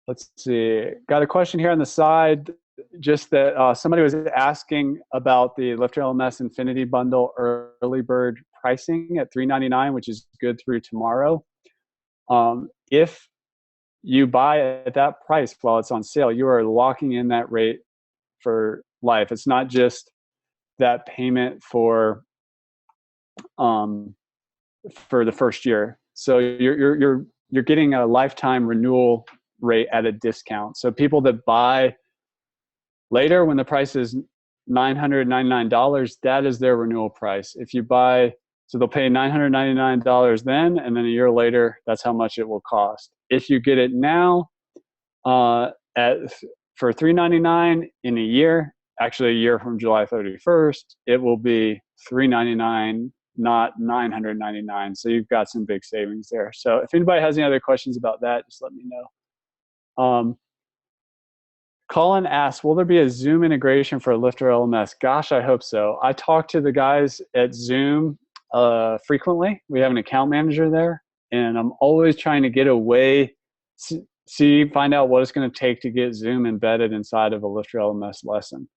S1: Let's see, got a question here on the side, just that somebody was asking about the LifterLMS Infinity Bundle early bird pricing at $3.99, which is good through tomorrow. If you buy at that price while it's on sale, you are locking in that rate for life. It's not just that payment for the first year. So you're getting a lifetime renewal rate at a discount. So people that buy later when the price is $999, that is their renewal price. If you buy, so they'll pay $999 then, and then a year later, that's how much it will cost. If you get it now for $399 in a year, actually a year from July 31st, it will be $399, not $999. So you've got some big savings there. So if anybody has any other questions about that, just let me know. Colin asks, will there be a Zoom integration for LifterLMS? Gosh, I hope so. I talk to the guys at Zoom frequently. We have an account manager there, and I'm always trying to get a way, find out what it's going to take to get Zoom embedded inside of a LifterLMS lesson.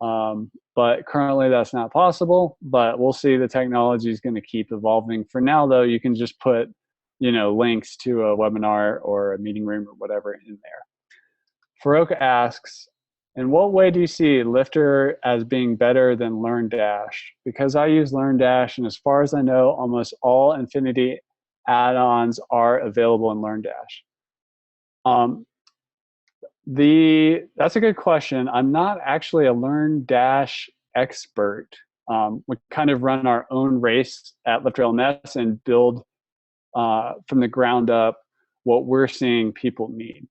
S1: But currently that's not possible, but we'll see. The technology is going to keep evolving. For now, though, you can just put, links to a webinar or a meeting room or whatever in there. Farouk asks, in what way do you see Lifter as being better than LearnDash? Because I use LearnDash, and as far as I know, almost all Infinity add-ons are available in LearnDash. That's a good question. I'm not actually a LearnDash expert. We kind of run our own race at LifterLMS and build from the ground up what we're seeing people need.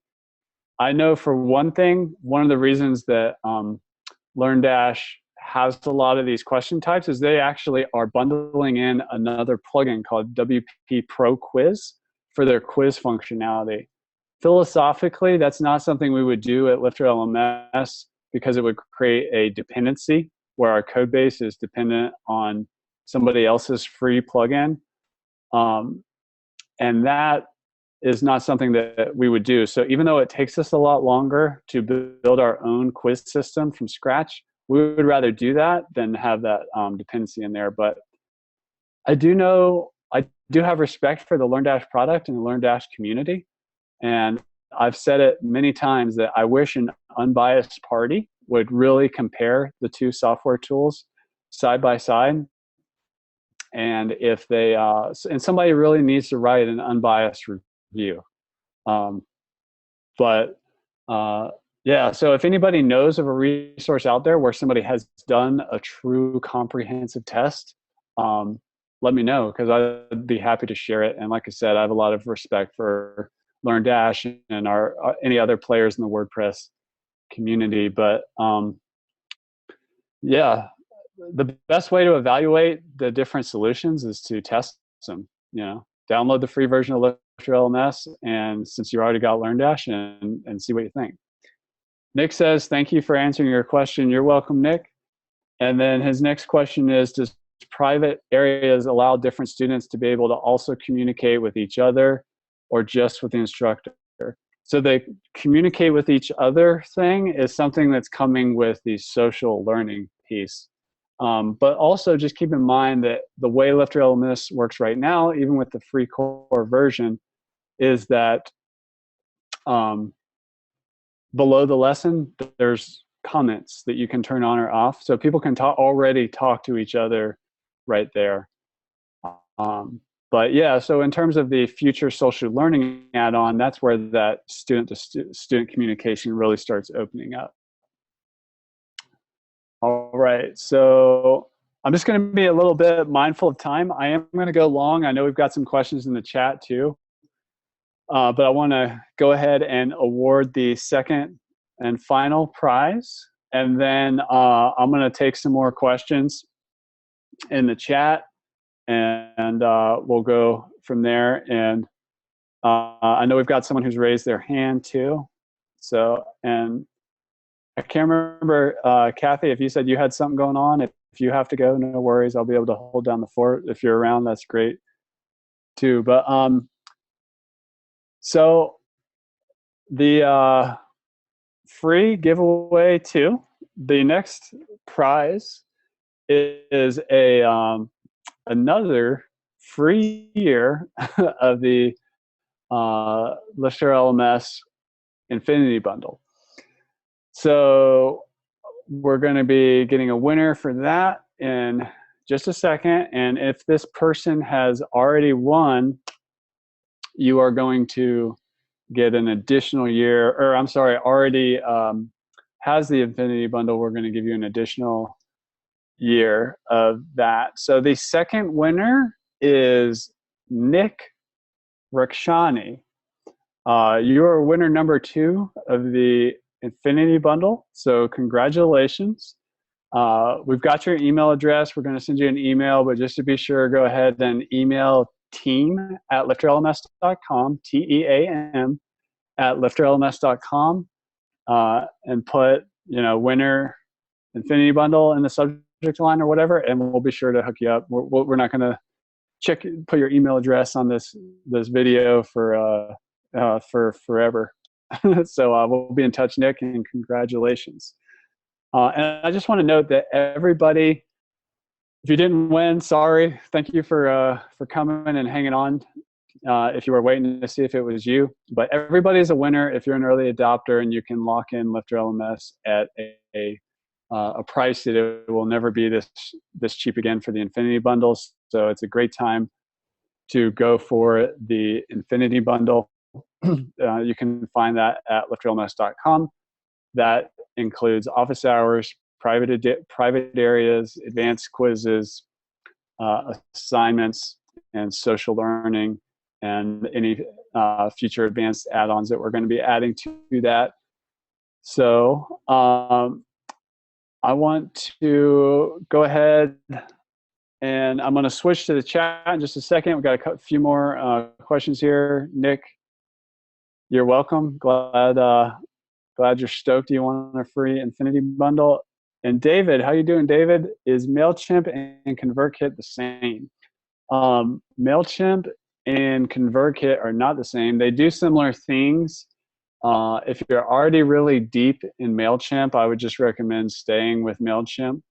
S1: I know for one thing, one of the reasons that LearnDash has a lot of these question types is they actually are bundling in another plugin called WP Pro Quiz for their quiz functionality. Philosophically, that's not something we would do at LifterLMS because it would create a dependency where our code base is dependent on somebody else's free plugin. And that is not something that we would do. So even though it takes us a lot longer to build our own quiz system from scratch, we would rather do that than have that dependency in there. But I do have respect for the LearnDash product and the LearnDash community. And I've said it many times that I wish an unbiased party would really compare the two software tools side by side. And if they, and somebody really needs to write an unbiased review. Yeah, so if anybody knows of a resource out there where somebody has done a true comprehensive test, let me know, because I'd be happy to share it. And like I said, I have a lot of respect for LearnDash and any other players in the WordPress community. But yeah, the best way to evaluate the different solutions is to test them. Download the free version of LifterLMS, and since you already got LearnDash, and see what you think. Nick says, thank you for answering your question. You're welcome, Nick. And then his next question is, does private areas allow different students to be able to also communicate with each other or just with the instructor? So the communicate with each other thing is something that's coming with the social learning piece. But also just keep in mind that the way LifterLMS works right now, even with the free core version, is that below the lesson, there's comments that you can turn on or off. So people can already talk to each other right there. But yeah, so in terms of the future social learning add-on, that's where that student-to-student communication really starts opening up. All right, so I'm just going to be a little bit mindful of time. I am going to go long. I know we've got some questions in the chat too. But I want to go ahead and award the second and final prize. And then I'm going to take some more questions in the chat, and we'll go from there. And I know we've got someone who's raised their hand too. So, and I can't remember, Kathy, if you said you had something going on. If you have to go, no worries. I'll be able to hold down the fort. If you're around, that's great too. But so the free giveaway too. The next prize is another free year of the LifterLMS Infinity Bundle. So we're going to be getting a winner for that in just a second. And if this person has already won, you are going to get an additional year, or I'm sorry, already has the Infinity Bundle. We're going to give you an additional year of that. So the second winner is Nick Rakshani. You are winner number 2 of the Infinity Bundle. So congratulations. We've got your email address. We're going to send you an email, but just to be sure, go ahead and email team@lifterlms.com, TEAM @lifterlms.com, and put, winner Infinity Bundle in the subject line or whatever, and we'll be sure to hook you up. We're not going to put your email address on this video for forever. So we'll be in touch, Nick, and congratulations. And I just want to note that everybody, if you didn't win, sorry. Thank you for coming and hanging on. If you were waiting to see if it was you, but everybody's a winner if you're an early adopter, and you can lock in LifterLMS at a price that it will never be this cheap again for the Infinity Bundles. So it's a great time to go for the Infinity Bundle. You can find that at LifterLMS.com. That includes office hours, private areas, advanced quizzes, assignments, and social learning, and any future advanced add-ons that we're going to be adding to that. So I want to go ahead, and I'm going to switch to the chat in just a second. We've got a few more questions here. Nick, you're welcome. Glad you're stoked you want a free Infinity Bundle. And David, how you doing, David? Is MailChimp and ConvertKit the same? MailChimp and ConvertKit are not the same. They do similar things. If you're already really deep in MailChimp, I would just recommend staying with MailChimp.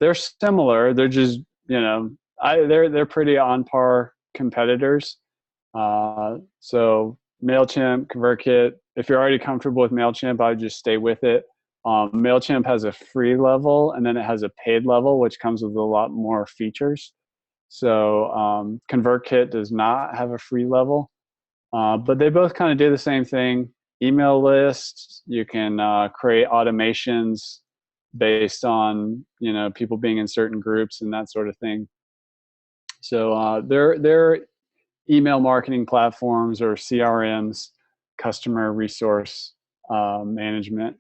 S1: They're similar. They're just, they're pretty on par competitors. So MailChimp, ConvertKit, if you're already comfortable with MailChimp, I would just stay with it. MailChimp has a free level, and then it has a paid level, which comes with a lot more features. So ConvertKit does not have a free level, but they both kind of do the same thing. Email lists, you can create automations based on people being in certain groups and that sort of thing. So they're email marketing platforms or CRMs, customer resource management,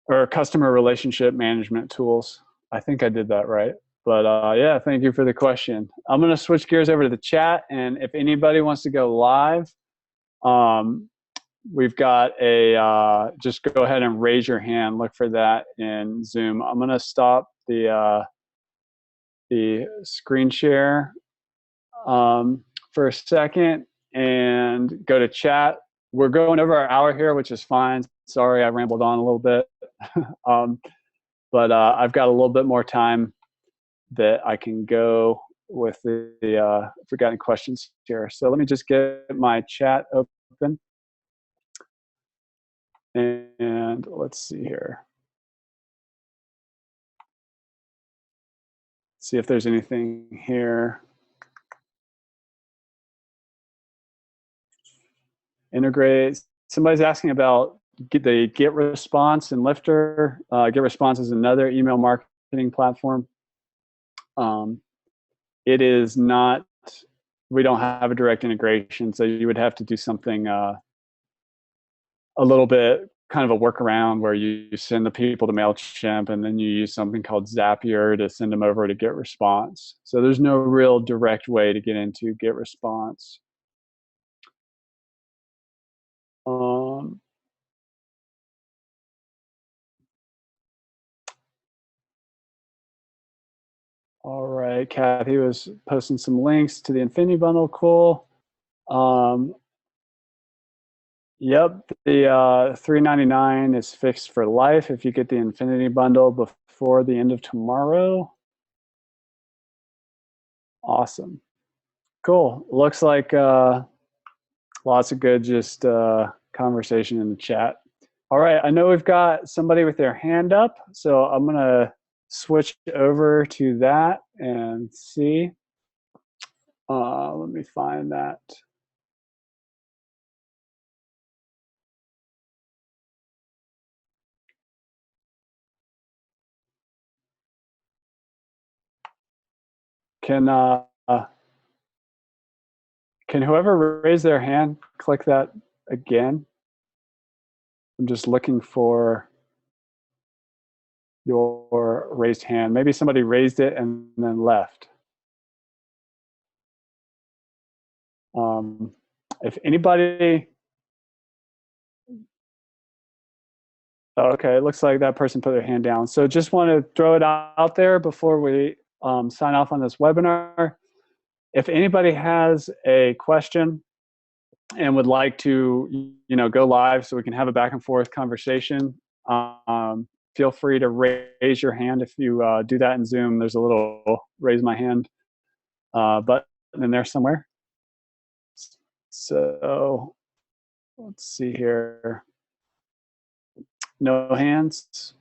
S1: or customer relationship management tools. I think I did that right. But yeah, thank you for the question. I'm going to switch gears over to the chat, and if anybody wants to go live, we've got just go ahead and raise your hand. Look for that in Zoom. I'm going to stop the screen share for a second and go to chat. We're going over our hour here, which is fine. Sorry, I rambled on a little bit. But I've got a little bit more time that I can go with the if we've got any questions here. So let me just get my chat open. And let's see here. See if there's anything here. Integrate. Somebody's asking about the Get Response and Lifter. Get Response is another email marketing platform. It is not, we don't have a direct integration, so you would have to do something a little bit kind of a workaround where you send the people to MailChimp and then you use something called Zapier to send them over to Get Response. So there's no real direct way to get into Get Response. All right, Kathy was posting some links to the Infinity Bundle. Cool. Yep, the $3.99 is fixed for life if you get the Infinity Bundle before the end of tomorrow. Awesome. Cool. Looks like Lots of good just conversation in the chat. All right, I know we've got somebody with their hand up, so I'm going to switch over to that and see. Let me find that. Can whoever raise their hand click that again? I'm just looking for your raised hand. Maybe somebody raised it and then left. If anybody, okay, it looks like that person put their hand down. So just want to throw it out there before we sign off on this webinar. If anybody has a question and would like to, go live so we can have a back and forth conversation, feel free to raise your hand. If you do that in Zoom, there's a little raise my hand button in there somewhere. So let's see here. No hands.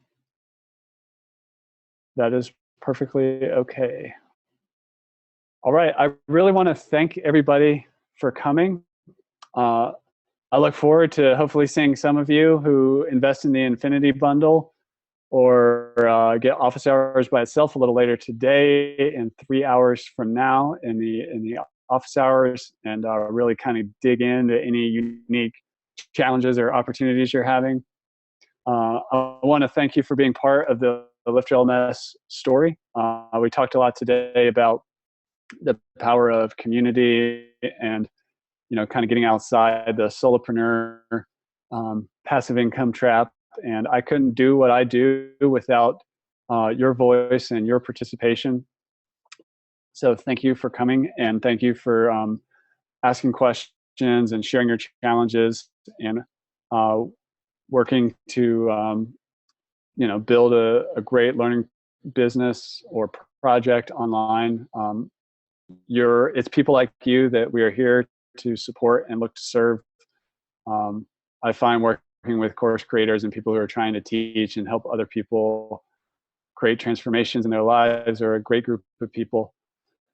S1: That is perfectly okay. All right. I really want to thank everybody for coming. I look forward to hopefully seeing some of you who invest in the Infinity Bundle or get office hours by itself a little later today and 3 hours from now in the office hours, and really kind of dig into any unique challenges or opportunities you're having. I want to thank you for being part of the LifterLMS story. We talked a lot today about the power of community and kind of getting outside the solopreneur passive income trap. And I couldn't do what I do without your voice and your participation. So thank you for coming, and thank you for asking questions and sharing your challenges and working to build a great learning business or project online. It's people like you that we are here to support and look to serve. I find working with course creators and people who are trying to teach and help other people create transformations in their lives are a great group of people.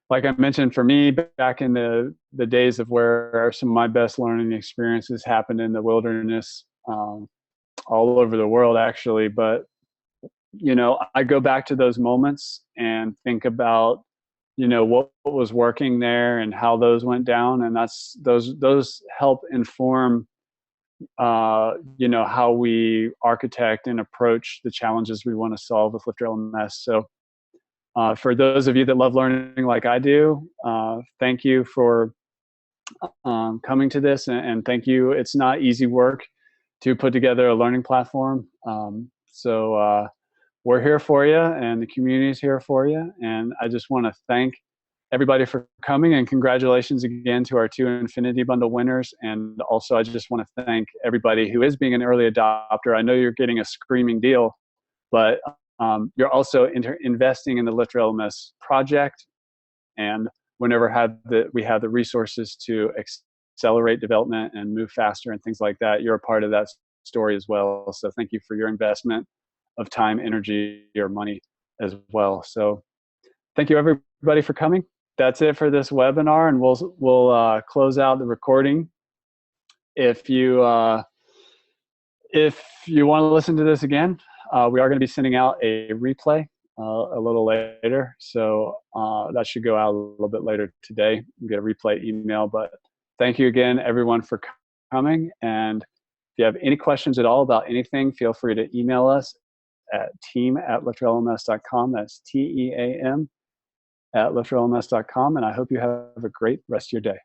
S1: Like I mentioned, for me, back in the days of where some of my best learning experiences happened in the wilderness, all over the world actually, but I go back to those moments and think about what was working there and how those went down, and those help inform how we architect and approach the challenges we want to solve with LifterLMS. So for those of you that love learning like I do, thank you for coming to this, and thank you. It's not easy work to put together a learning platform. So we're here for you, and the community is here for you. And I just want to thank everybody for coming, and congratulations again to our 2 Infinity Bundle winners. And also I just want to thank everybody who is being an early adopter. I know you're getting a screaming deal, but you're also investing in the LifterLMS project. And whenever we have the resources to accelerate development and move faster and things like that, you're a part of that story as well. So thank you for your investment of time, energy, or money as well. So thank you everybody for coming. That's it for this webinar, and we'll close out the recording. If you want to listen to this again, we are going to be sending out a replay a little later, so that should go out a little bit later today. You get a replay email. But thank you again, everyone, for coming. And if you have any questions at all about anything, feel free to email us at team@lifterlms.com. That's TEAM @lifterlms.com. And I hope you have a great rest of your day.